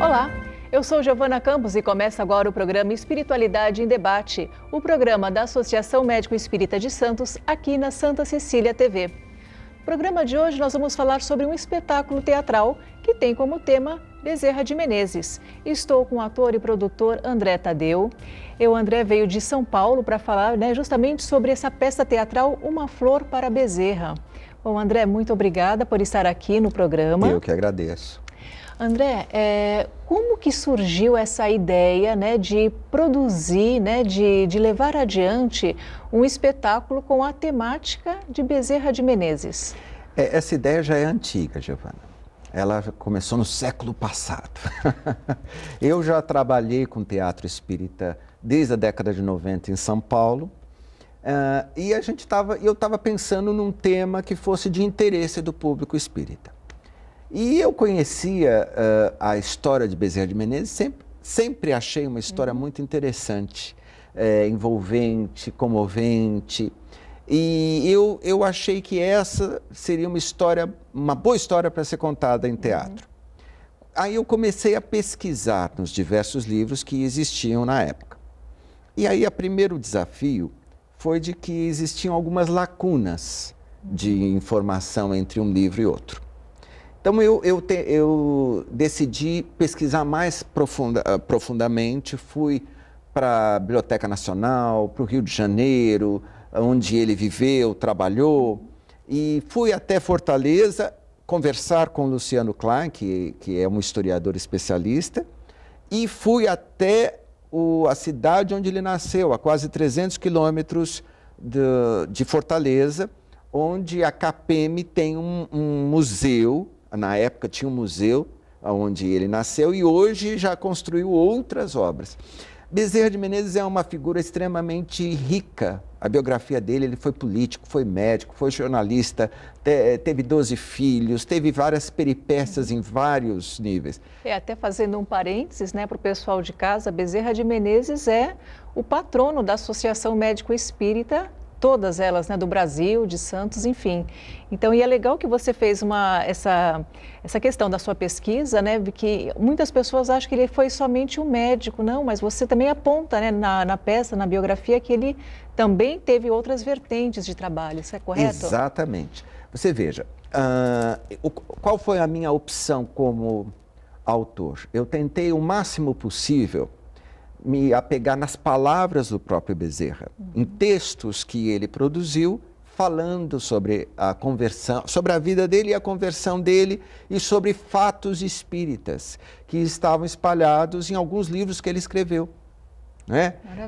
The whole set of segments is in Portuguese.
Olá, eu sou Giovana Campos e começa agora o programa Espiritualidade em Debate, o programa da Associação Médico Espírita de Santos, aqui na Santa Cecília TV. No programa de hoje nós vamos falar sobre um espetáculo teatral que tem como tema Bezerra de Menezes. Estou com o ator e produtor André Tadeu. O André veio de São Paulo para falar justamente sobre essa peça teatral Uma Flor para Bezerra. Bom, André, muito obrigada por estar aqui no programa. Eu que agradeço. André, como que surgiu essa ideia, de produzir, de levar adiante um espetáculo com a temática de Bezerra de Menezes? Essa ideia já é antiga, Giovana. Ela começou no século passado. Eu já trabalhei com teatro espírita desde a década de 90 em São Paulo. E eu estava pensando num tema que fosse de interesse do público espírita. E eu conhecia a história de Bezerra de Menezes, sempre achei uma história muito interessante, envolvente, comovente. E eu achei que essa seria uma boa história para ser contada em teatro. Aí eu comecei a pesquisar nos diversos livros que existiam na época. E aí o primeiro desafio foi de que existiam algumas lacunas de informação entre um livro e outro. Então, eu decidi pesquisar mais profundamente, fui para a Biblioteca Nacional, para o Rio de Janeiro, onde ele viveu, trabalhou, e fui até Fortaleza conversar com o Luciano Klein, que é um historiador especialista, e fui até a cidade onde ele nasceu, a quase 300 quilômetros de Fortaleza, onde a CAPEM tem um museu. Na época tinha um museu onde ele nasceu e hoje já construiu outras obras. Bezerra de Menezes é uma figura extremamente rica. A biografia dele, ele foi político, foi médico, foi jornalista, teve 12 filhos, teve várias peripécias em vários níveis. Até fazendo um parênteses, para o pessoal de casa, Bezerra de Menezes é o patrono da Associação Médico Espírita, todas elas, do Brasil, de Santos, enfim. Então, e é legal que você fez essa questão da sua pesquisa, que muitas pessoas acham que ele foi somente um médico, não, mas você também aponta, na peça, na biografia, que ele também teve outras vertentes de trabalho, isso é correto? Exatamente. Você veja, qual foi a minha opção como autor? Eu tentei o máximo possível me apegar nas palavras do próprio Bezerra, em textos que ele produziu, falando sobre a conversão, sobre a vida dele e a conversão dele, e sobre fatos espíritas que estavam espalhados em alguns livros que ele escreveu.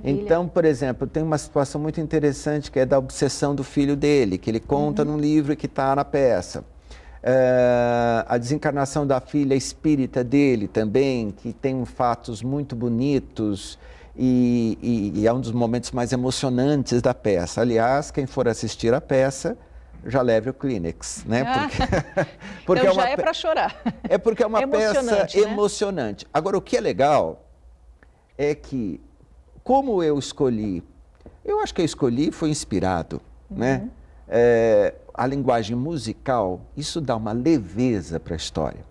Então, por exemplo, tem uma situação muito interessante que é da obsessão do filho dele, que ele conta num livro que está na peça. A desencarnação da filha espírita dele também, que tem fatos muito bonitos e é um dos momentos mais emocionantes da peça. Aliás, quem for assistir a peça, já leve o Kleenex, Porque então já é para chorar. É porque é uma peça emocionante. Agora, o que é legal é que, como eu escolhi, eu acho que eu escolhi foi inspirado, a linguagem musical, isso dá uma leveza para a história.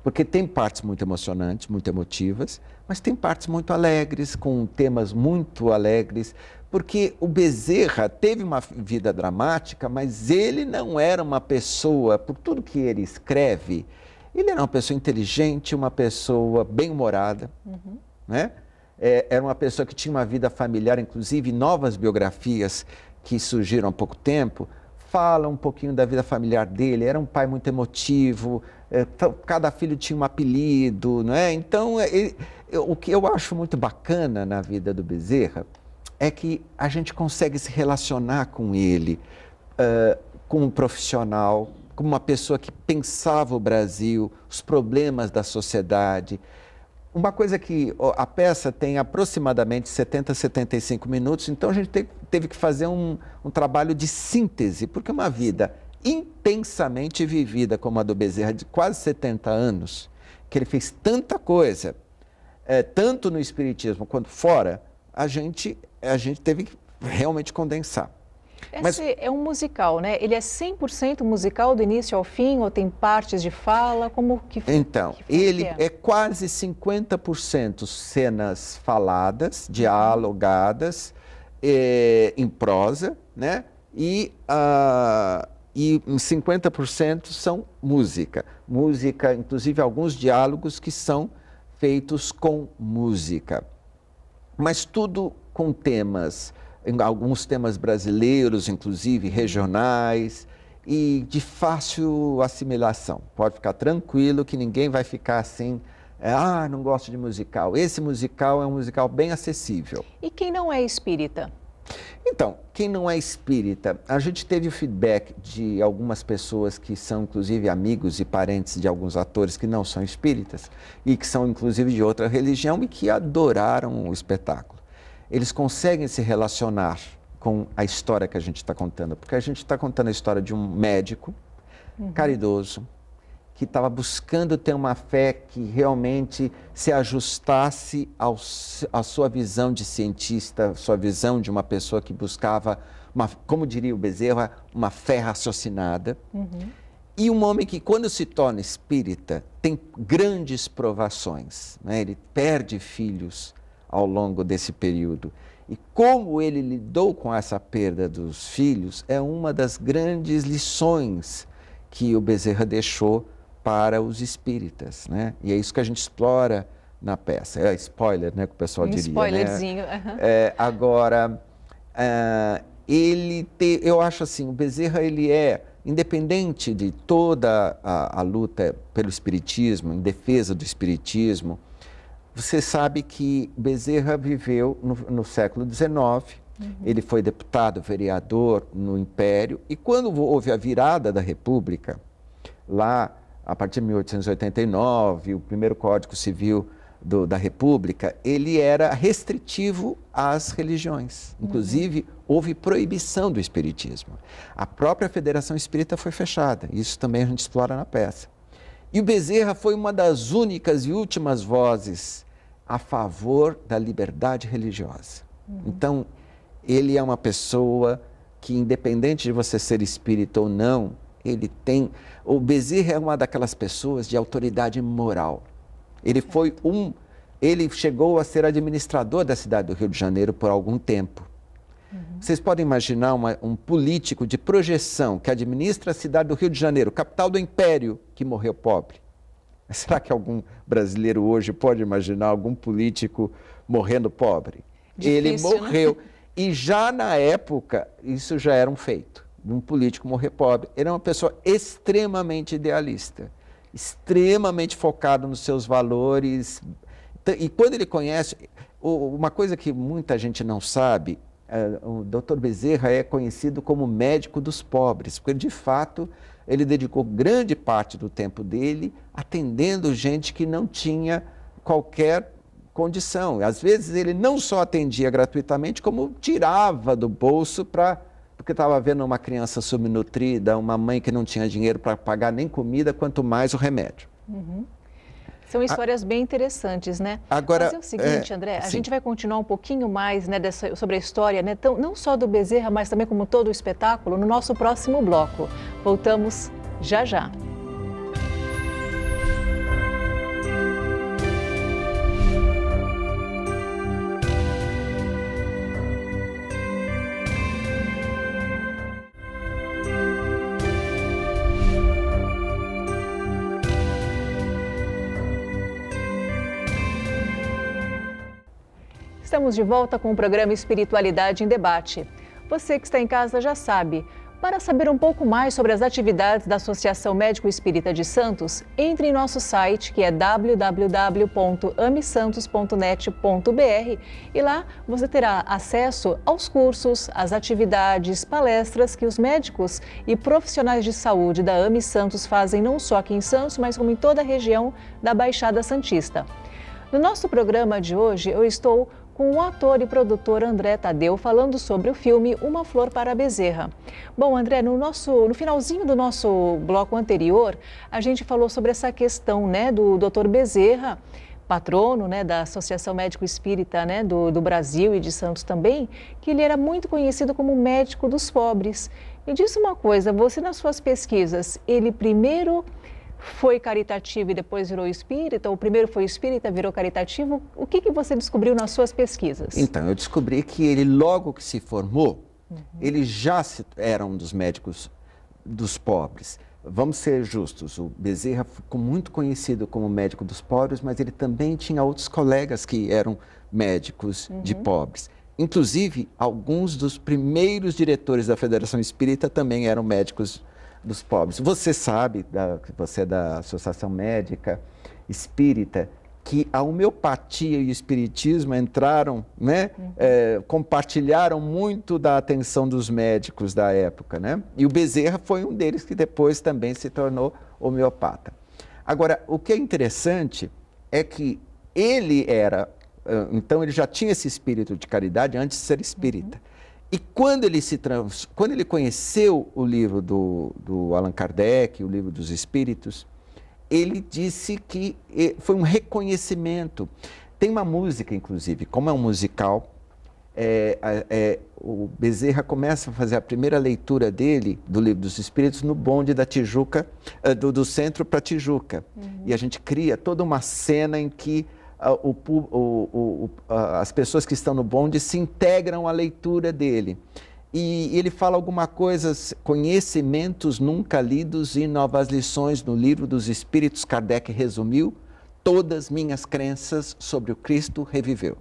Porque tem partes muito emocionantes, muito emotivas, mas tem partes muito alegres, com temas muito alegres, porque o Bezerra teve uma vida dramática, mas ele não era uma pessoa, por tudo que ele escreve, ele era uma pessoa inteligente, uma pessoa bem-humorada, era uma pessoa que tinha uma vida familiar, inclusive novas biografias que surgiram há pouco tempo, fala um pouquinho da vida familiar dele, era um pai muito emotivo, cada filho tinha um apelido, Então, o que eu acho muito bacana na vida do Bezerra é que a gente consegue se relacionar com ele, como um profissional, como uma pessoa que pensava o Brasil, os problemas da sociedade. Uma coisa que a peça tem aproximadamente 70, 75 minutos, então a gente teve que fazer um trabalho de síntese, porque uma vida intensamente vivida como a do Bezerra, de quase 70 anos, que ele fez tanta coisa, tanto no espiritismo quanto fora, a gente teve que realmente condensar. Esse é um musical, né? Ele é 100% musical do início ao fim ou tem partes de fala? Como que Então, ele é quase 50% cenas faladas, dialogadas, em prosa, né? E 50% são música. Música, inclusive alguns diálogos que são feitos com música. Mas tudo com temas, alguns temas brasileiros, inclusive regionais, e de fácil assimilação. Pode ficar tranquilo que ninguém vai ficar assim, não gosto de musical. Esse musical é um musical bem acessível. E quem não é espírita? Então, quem não é espírita, a gente teve o feedback de algumas pessoas que são inclusive amigos e parentes de alguns atores que não são espíritas e que são inclusive de outra religião e que adoraram o espetáculo. Eles conseguem se relacionar com a história que a gente está contando, porque a gente está contando a história de um médico caridoso, que estava buscando ter uma fé que realmente se ajustasse à sua visão de cientista, sua visão de uma pessoa que buscava, como diria o Bezerra, uma fé raciocinada. E um homem que, quando se torna espírita, tem grandes provações, né? Ele perde filhos ao longo desse período. E como ele lidou com essa perda dos filhos é uma das grandes lições que o Bezerra deixou para os espíritas, né? E é isso que a gente explora na peça. É spoiler, né, que o pessoal diria. Spoilerzinho. Né? Agora, eu acho assim, o Bezerra, ele é, independente de toda a luta pelo espiritismo, em defesa do espiritismo, você sabe que Bezerra viveu no século XIX, ele foi deputado, vereador no Império, e quando houve a virada da República, lá a partir de 1889, o primeiro Código Civil da República, ele era restritivo às religiões. Inclusive, houve proibição do espiritismo. A própria Federação Espírita foi fechada, isso também a gente explora na peça. E o Bezerra foi uma das únicas e últimas vozes a favor da liberdade religiosa. Então, ele é uma pessoa que, independente de você ser espírita ou não, o Bezerra é uma daquelas pessoas de autoridade moral. Ele chegou a ser administrador da cidade do Rio de Janeiro por algum tempo. Vocês podem imaginar um político de projeção que administra a cidade do Rio de Janeiro, capital do Império, que morreu pobre? Será que algum brasileiro hoje pode imaginar algum político morrendo pobre? Difícil, ele morreu. Né? E já na época, isso já era um feito, de um político morrer pobre. Ele é uma pessoa extremamente idealista, extremamente focado nos seus valores. E quando ele conhece, uma coisa que muita gente não sabe, o Dr. Bezerra é conhecido como médico dos pobres, porque de fato ele dedicou grande parte do tempo dele atendendo gente que não tinha qualquer condição. Às vezes ele não só atendia gratuitamente, como tirava do bolso porque estava vendo uma criança subnutrida, uma mãe que não tinha dinheiro para pagar nem comida, quanto mais o remédio. São histórias bem interessantes, né? Agora, fazer o seguinte, André, a sim. gente vai continuar um pouquinho mais, né, sobre a história, né, não só do Bezerra, mas também como todo o espetáculo, no nosso próximo bloco. Voltamos já já. Estamos de volta com o programa Espiritualidade em Debate. Você que está em casa já sabe. Para saber um pouco mais sobre as atividades da Associação Médico Espírita de Santos, entre em nosso site, que é www.amesantos.net.br, e lá você terá acesso aos cursos, às atividades, palestras que os médicos e profissionais de saúde da AME Santos fazem não só aqui em Santos, mas como em toda a região da Baixada Santista. No nosso programa de hoje, eu estou com o ator e produtor André Tadeu falando sobre o filme Uma Flor para Bezerra. Bom, André, no finalzinho do nosso bloco anterior, a gente falou sobre essa questão, né, do Dr. Bezerra patrono, né, da Associação Médico Espírita, né, do Brasil e de Santos também, que ele era muito conhecido como médico dos pobres. Me diz uma coisa, você nas suas pesquisas, ele primeiro foi caritativo e depois virou espírita, ou primeiro foi espírita, virou caritativo? O que você descobriu nas suas pesquisas? Então, eu descobri que ele, logo que se formou, ele já era um dos médicos dos pobres. Vamos ser justos, o Bezerra ficou muito conhecido como médico dos pobres, mas ele também tinha outros colegas que eram médicos de pobres. Inclusive, alguns dos primeiros diretores da Federação Espírita também eram médicos dos pobres. Você sabe, você é da Associação Médica Espírita, que a homeopatia e o espiritismo entraram, né, compartilharam muito da atenção dos médicos da época, né? E o Bezerra foi um deles que depois também se tornou homeopata. Agora, o que é interessante é que ele era, então ele já tinha esse espírito de caridade antes de ser espírita. E quando ele conheceu o livro do Allan Kardec, o livro dos Espíritos, ele disse que foi um reconhecimento. Tem uma música, inclusive, como é um musical, o Bezerra começa a fazer a primeira leitura dele, do livro dos Espíritos, no bonde da Tijuca, do centro para Tijuca. E a gente cria toda uma cena em que as pessoas que estão no bonde se integram à leitura dele. E ele fala alguma coisa, conhecimentos nunca lidos e novas lições no livro dos Espíritos. Kardec resumiu, todas minhas crenças sobre o Cristo reviveu.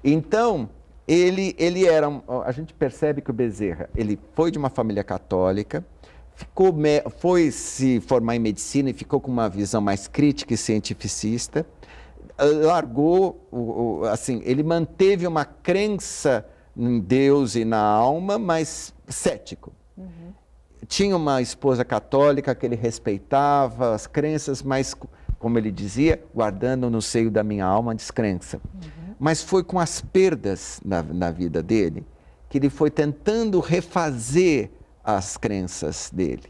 Então, ele era, a gente percebe que o Bezerra, ele foi de uma família católica, foi se formar em medicina e ficou com uma visão mais crítica e cientificista, largou, assim, ele manteve uma crença em Deus e na alma, mas cético. Tinha uma esposa católica que ele respeitava as crenças, mas, como ele dizia, guardando no seio da minha alma a descrença. Mas foi com as perdas na vida dele que ele foi tentando refazer as crenças dele.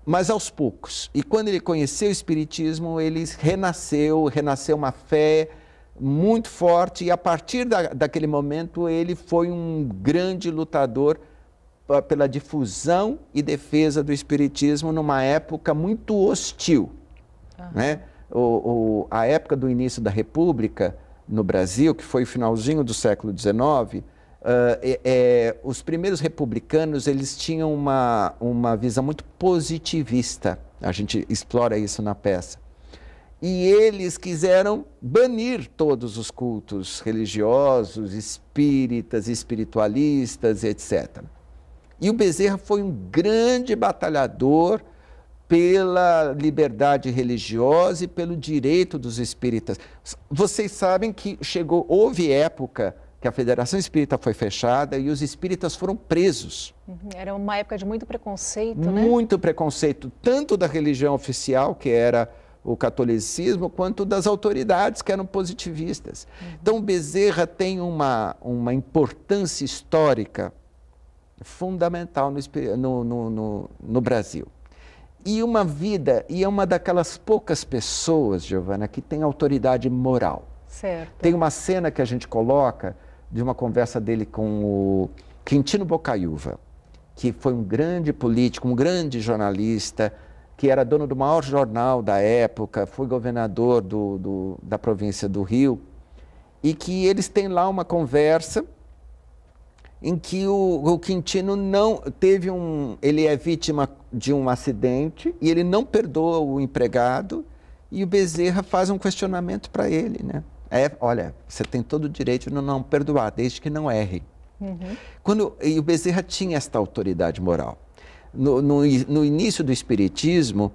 Mas aos poucos. E quando ele conheceu o Espiritismo, ele renasceu uma fé muito forte, e a partir daquele momento ele foi um grande lutador pela difusão e defesa do Espiritismo numa época muito hostil. Né? A época do início da República no Brasil, que foi o finalzinho do século XIX, os primeiros republicanos eles tinham uma visão muito positivista. A gente explora isso na peça. E eles quiseram banir todos os cultos religiosos, espíritas, espiritualistas, etc. E o Bezerra foi um grande batalhador pela liberdade religiosa e pelo direito dos espíritas. Vocês sabem que houve época que a Federação Espírita foi fechada e os espíritas foram presos. Era uma época de muito preconceito, né? Muito preconceito, tanto da religião oficial, que era o catolicismo, quanto das autoridades, que eram positivistas. Então, Bezerra tem uma importância histórica fundamental no Brasil. E é uma daquelas poucas pessoas, Giovana, que tem autoridade moral. Certo. Tem uma cena que a gente coloca de uma conversa dele com o Quintino Bocaiúva, que foi um grande político, um grande jornalista, que era dono do maior jornal da época, foi governador da província do Rio, e que eles têm lá uma conversa em que o Quintino ele é vítima de um acidente e ele não perdoa o empregado, e o Bezerra faz um questionamento para ele, né? Olha, você tem todo o direito de não perdoar, desde que não erre. E o Bezerra tinha esta autoridade moral. No início do Espiritismo,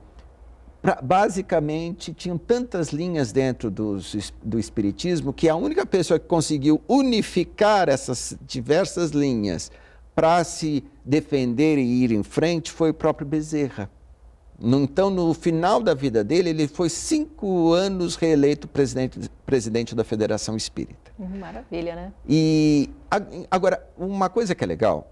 basicamente, tinham tantas linhas dentro do Espiritismo que a única pessoa que conseguiu unificar essas diversas linhas para se defender e ir em frente foi o próprio Bezerra. Então, no final da vida dele, ele foi 5 anos reeleito presidente da Federação Espírita. Maravilha, né? E agora, uma coisa que é legal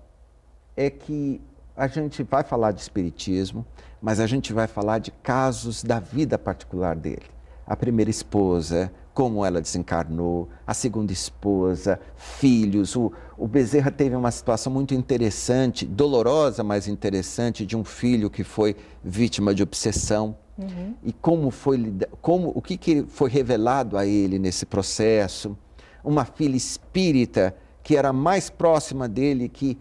é que a gente vai falar de espiritismo, mas a gente vai falar de casos da vida particular dele. a primeira esposa, como ela desencarnou, a segunda esposa, filhos. O Bezerra teve uma situação muito interessante, dolorosa, mas interessante, de um filho que foi vítima de obsessão. E o que foi revelado a ele nesse processo. Uma filha espírita que era mais próxima dele, que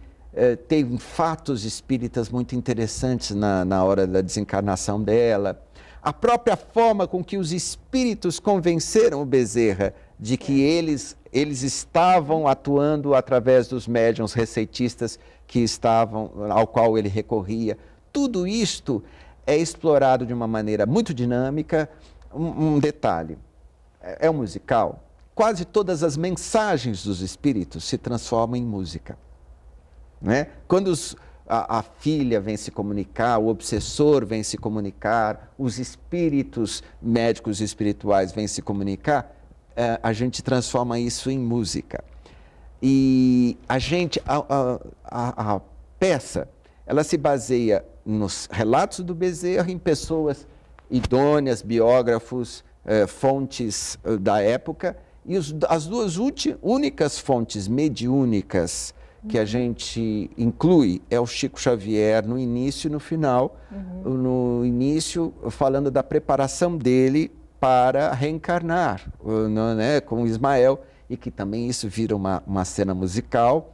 teve fatos espíritas muito interessantes na hora da desencarnação dela. A própria forma com que os espíritos convenceram o Bezerra de que eles estavam atuando através dos médiuns receitistas ao qual ele recorria. Tudo isto é explorado de uma maneira muito dinâmica. Um detalhe, é um musical. Quase todas as mensagens dos espíritos se transformam em música. Né? Quando a filha vem se comunicar, o obsessor vem se comunicar, os espíritos médicos e espirituais vêm se comunicar, a gente transforma isso em música. E a peça, ela se baseia nos relatos do Bezerra, em pessoas idôneas, biógrafos, fontes da época, e as duas únicas fontes mediúnicas que a gente inclui é o Chico Xavier no início e no final. No início, falando da preparação dele para reencarnar, né, com Ismael, e que também isso vira uma cena musical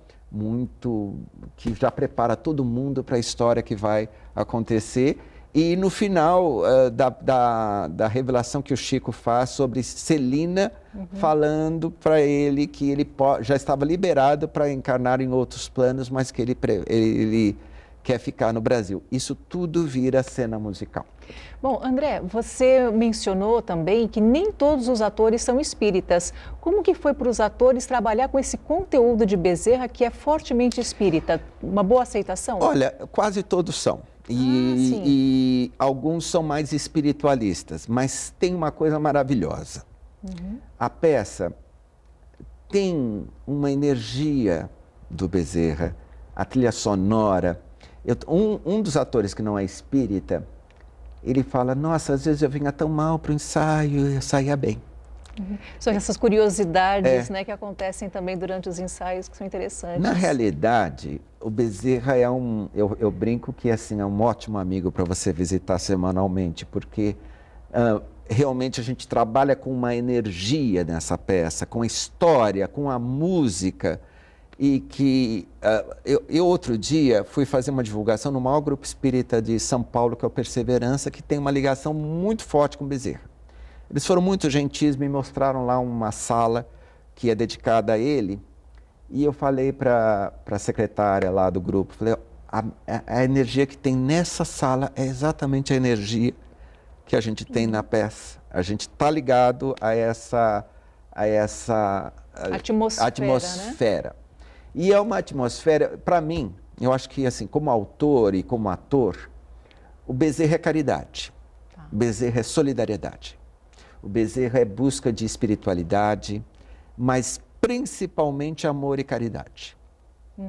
que já prepara todo mundo para a história que vai acontecer. E no final da revelação que o Chico faz sobre Celina, falando para ele que ele já estava liberado para encarnar em outros planos, mas que ele quer ficar no Brasil. Isso tudo vira cena musical. Bom, André, você mencionou também que nem todos os atores são espíritas. Como que foi para os atores trabalhar com esse conteúdo de Bezerra que é fortemente espírita? Uma boa aceitação? Olha, quase todos são. E alguns são mais espiritualistas, mas tem uma coisa maravilhosa. A peça tem uma energia do Bezerra, a trilha sonora. Um dos atores que não é espírita, ele fala, nossa, às vezes eu vinha tão mal para o ensaio e eu saía bem. São essas curiosidades, né, que acontecem também durante os ensaios, que são interessantes. Na realidade, o Bezerra eu brinco que assim, é um ótimo amigo para você visitar semanalmente, porque realmente a gente trabalha com uma energia nessa peça, com a história, com a música, e que eu outro dia fui fazer uma divulgação no maior grupo espírita de São Paulo, que é o Perseverança, que tem uma ligação muito forte com o Bezerra. Eles foram muito gentis, me mostraram lá uma sala que é dedicada a ele, e eu falei para a secretária lá do grupo, falei, a energia que tem nessa sala é exatamente a energia que a gente tem na peça. A gente está ligado a essa atmosfera. Né? E é uma atmosfera, para mim, eu acho que assim, como autor e como ator, o Bezerra é caridade, o Bezerra é solidariedade. O Bezerra é busca de espiritualidade, mas principalmente amor e caridade.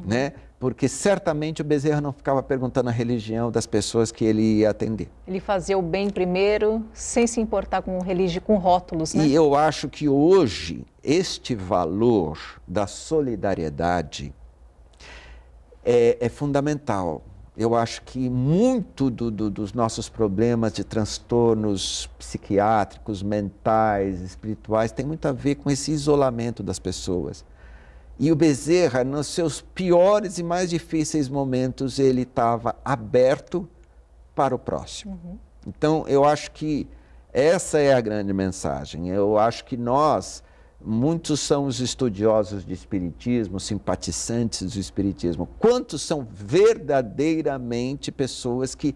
Né? Porque certamente o Bezerra não ficava perguntando a religião das pessoas que ele ia atender. Ele fazia o bem primeiro, sem se importar com rótulos, né? E eu acho que hoje este valor da solidariedade é fundamental. Eu acho que muito dos nossos problemas de transtornos psiquiátricos, mentais, espirituais, tem muito a ver com esse isolamento das pessoas. E o Bezerra, nos seus piores e mais difíceis momentos, ele estava aberto para o próximo. Então, eu acho que essa é a grande mensagem. Eu acho que muitos são os estudiosos de espiritismo, simpatizantes do espiritismo. Quantos são verdadeiramente pessoas que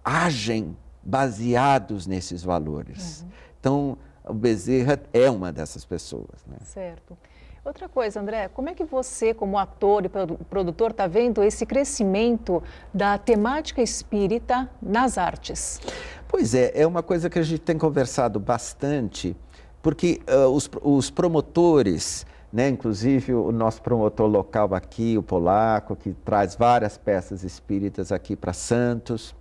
agem baseados nesses valores? Então, o Bezerra é uma dessas pessoas. Né? Certo. Outra coisa, André, como é que você, como ator e produtor, está vendo esse crescimento da temática espírita nas artes? Pois é uma coisa que a gente tem conversado bastante, porque os promotores, né, inclusive o nosso promotor local aqui, o polaco, que traz várias peças espíritas aqui para Santos,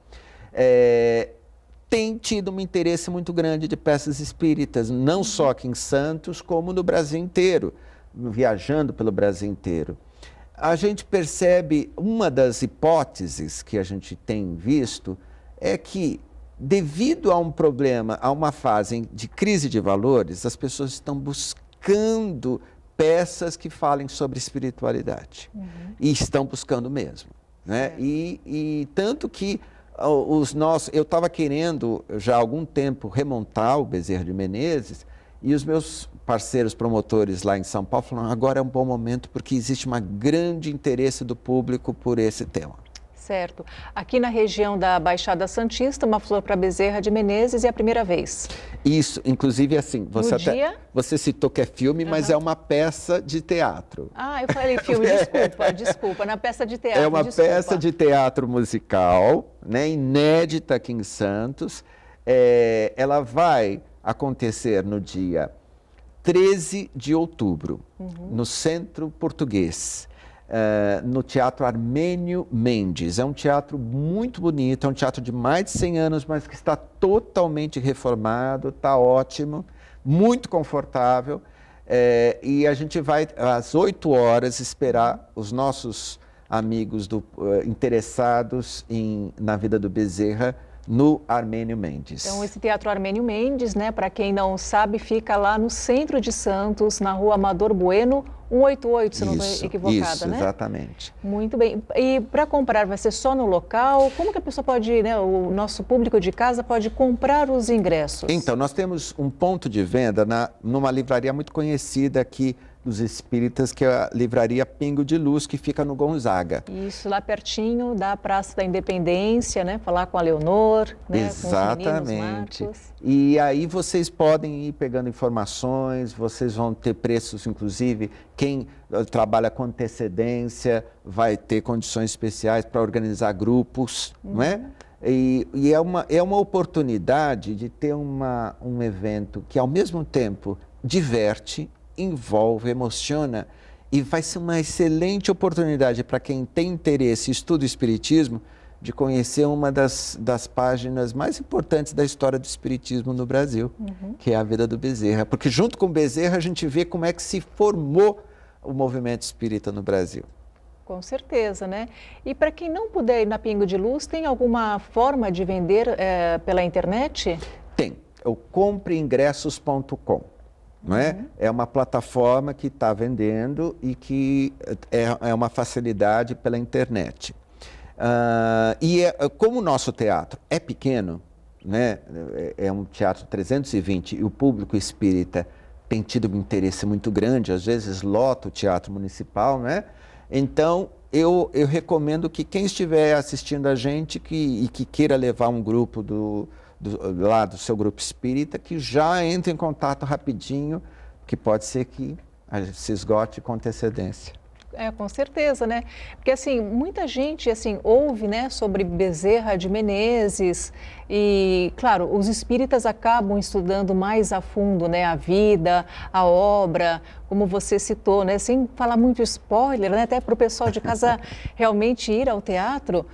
tem tido um interesse muito grande de peças espíritas, não só aqui em Santos, como no Brasil inteiro, viajando pelo Brasil inteiro. A gente percebe, uma das hipóteses que a gente tem visto é que, devido a um problema, a uma fase de crise de valores, as pessoas estão buscando peças que falem sobre espiritualidade. E estão buscando mesmo, né? E tanto que eu estava querendo já há algum tempo remontar o Bezerra de Menezes, e os meus parceiros promotores lá em São Paulo falaram: agora é um bom momento porque existe um grande interesse do público por esse tema. Certo. Aqui na região da Baixada Santista, Uma Flor para Bezerra de Menezes é a primeira vez. Isso, inclusive assim, você citou que é filme, mas é uma peça de teatro. Ah, eu falei filme, desculpa, na peça de teatro. É uma peça de teatro musical, né, inédita aqui em Santos. Ela vai acontecer no dia 13 de outubro, no Centro Português. No Teatro Armênio Mendes. É um teatro muito bonito, é um teatro de mais de 100 anos, mas que está totalmente reformado, está ótimo, muito confortável. E a gente vai, às 8 horas, esperar os nossos amigos interessados na vida do Bezerra no Armênio Mendes. Então, esse Teatro Armênio Mendes, né, para quem não sabe, fica lá no centro de Santos, na Rua Amador Bueno, 188, se não estou equivocada, né? Exatamente. Muito bem. E para comprar, vai ser só no local? Como que a pessoa pode, né, o nosso público de casa pode comprar os ingressos? Então, nós temos um ponto de venda numa livraria muito conhecida aqui dos espíritas, que é a Livraria Pingo de Luz, que fica no Gonzaga. Isso, lá pertinho da Praça da Independência, né? Falar com a Leonor, né? Exatamente. Com os meninos, e aí vocês podem ir pegando informações, vocês vão ter preços, inclusive, quem trabalha com antecedência vai ter condições especiais para organizar grupos, não é? E é uma oportunidade de ter um evento que, ao mesmo tempo, diverte, envolve, emociona, e vai ser uma excelente oportunidade para quem tem interesse e estuda o espiritismo de conhecer uma das páginas mais importantes da história do espiritismo no Brasil, que é a vida do Bezerra. Porque junto com o Bezerra a gente vê como é que se formou o movimento espírita no Brasil. Com certeza, né? E para quem não puder ir na Pingo de Luz, tem alguma forma de vender pela internet? Tem. É o compreingressos.com. Não é? É uma plataforma que está vendendo e que é uma facilidade pela internet. Como o nosso teatro é pequeno, né? É um teatro 320 e o público espírita tem tido um interesse muito grande, às vezes lota o teatro municipal, né? Então, eu recomendo que quem estiver assistindo a gente e que queira levar um grupo do seu grupo espírita, que já entre em contato rapidinho, que pode ser que se esgote com antecedência. Com certeza, né? Porque, assim, muita gente, assim, ouve, né, sobre Bezerra de Menezes e, claro, os espíritas acabam estudando mais a fundo, né, a vida, a obra, como você citou, né, sem falar muito spoiler, né, até para o pessoal de casa realmente ir ao teatro,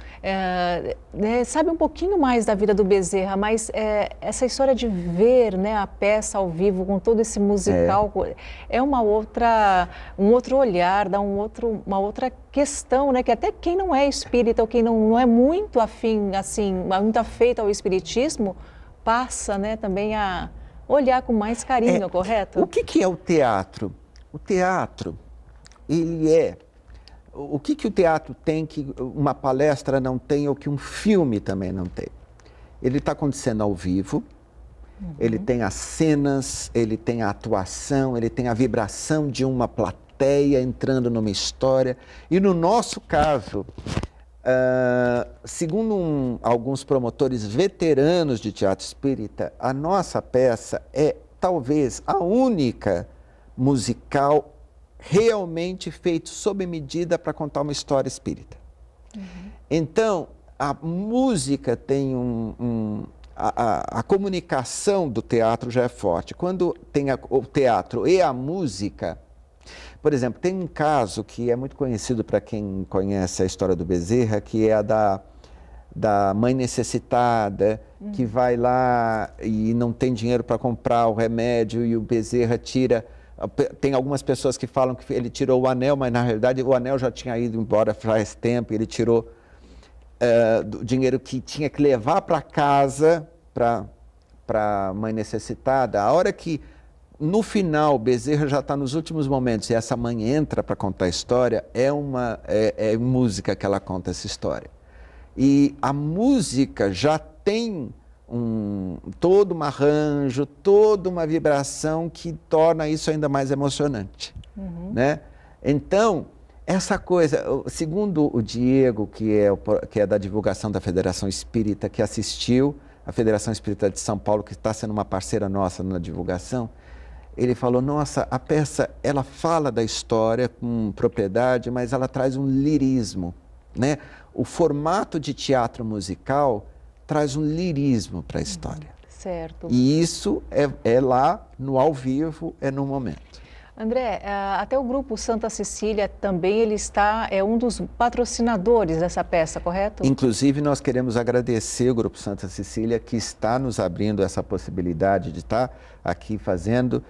né, sabe um pouquinho mais da vida do Bezerra, mas essa história de ver, né, a peça ao vivo com todo esse musical é um outro olhar, dá uma outra questão, né, que até quem não é espírita ou quem não é muito afim, assim, muito afeito ao espiritismo, passa, né, também a olhar com mais carinho, correto? O que é o teatro? O teatro, ele o que o teatro tem que uma palestra não tem ou que um filme também não tem? Ele está acontecendo ao vivo, ele tem as cenas, ele tem a atuação, ele tem a vibração de uma plateia entrando numa história. E no nosso caso, segundo alguns promotores veteranos de teatro espírita, a nossa peça é talvez a única musical realmente feito sob medida para contar uma história espírita. Então, a música tem a comunicação do teatro já é forte. Quando tem o teatro e a música, por exemplo, tem um caso que é muito conhecido para quem conhece a história do Bezerra, que é a da mãe necessitada, que vai lá e não tem dinheiro para comprar o remédio e o Bezerra tira. Tem algumas pessoas que falam que ele tirou o anel, mas na realidade o anel já tinha ido embora faz tempo, ele tirou do dinheiro que tinha que levar para casa para a mãe necessitada. A hora que, no final, Bezerra já está nos últimos momentos e essa mãe entra para contar a história, é música que ela conta essa história. E a música já tem todo um arranjo, toda uma vibração que torna isso ainda mais emocionante. Né? Então, essa coisa, segundo o Diego, que é da divulgação da Federação Espírita, que assistiu, a Federação Espírita de São Paulo, que está sendo uma parceira nossa na divulgação, ele falou, nossa, a peça, ela fala da história com propriedade, mas ela traz um lirismo, né? O formato de teatro musical traz um lirismo para a história. Certo. E isso é lá, no ao vivo, é no momento. André, até o Grupo Santa Cecília também é um dos patrocinadores dessa peça, correto? Inclusive, nós queremos agradecer o Grupo Santa Cecília, que está nos abrindo essa possibilidade de estar aqui fazendo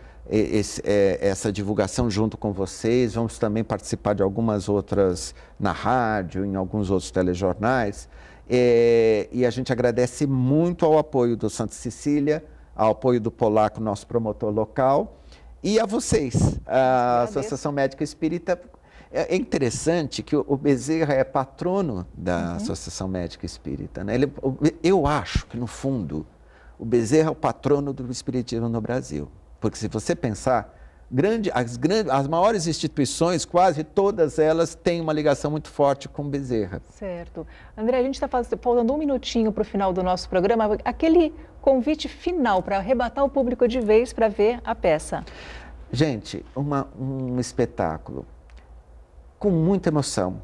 essa divulgação junto com vocês. Vamos também participar de algumas outras na rádio, em alguns outros telejornais. E a gente agradece muito ao apoio do Santa Cecília, ao apoio do Polaco, nosso promotor local, e a vocês, a Associação Médica Espírita. É interessante que o Bezerra é patrono da Associação Médica Espírita. Né? Eu acho que, no fundo, o Bezerra é o patrono do espiritismo no Brasil. Porque, se você pensar, as maiores instituições, quase todas elas, têm uma ligação muito forte com Bezerra. Certo. André, a gente está faltando um minutinho para o final do nosso programa. Aquele convite final para arrebatar o público de vez para ver a peça. Gente, um espetáculo com muita emoção,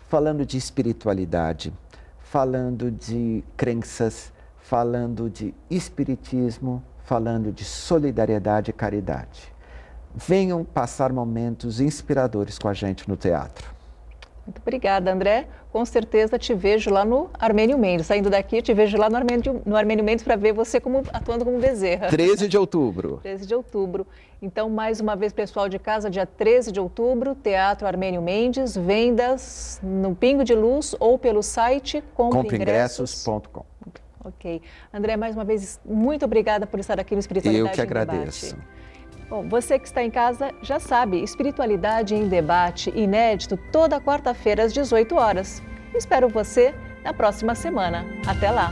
falando de espiritualidade, falando de crenças, falando de espiritismo, falando de solidariedade e caridade. Venham passar momentos inspiradores com a gente no teatro. Muito obrigada, André. Com certeza te vejo lá no Armênio Mendes. Saindo daqui, te vejo lá no Armênio Mendes para ver você atuando como Bezerra. 13 de outubro. 13 de outubro. Então, mais uma vez, pessoal de casa, dia 13 de outubro, Teatro Armênio Mendes, vendas no Pingo de Luz ou pelo site compreingressos.com. Ok. André, mais uma vez, muito obrigada por estar aqui no Espiritualidade Eu que em agradeço. Debate. Bom, você que está em casa já sabe, Espiritualidade em Debate, inédito, toda quarta-feira às 18 horas. Espero você na próxima semana. Até lá!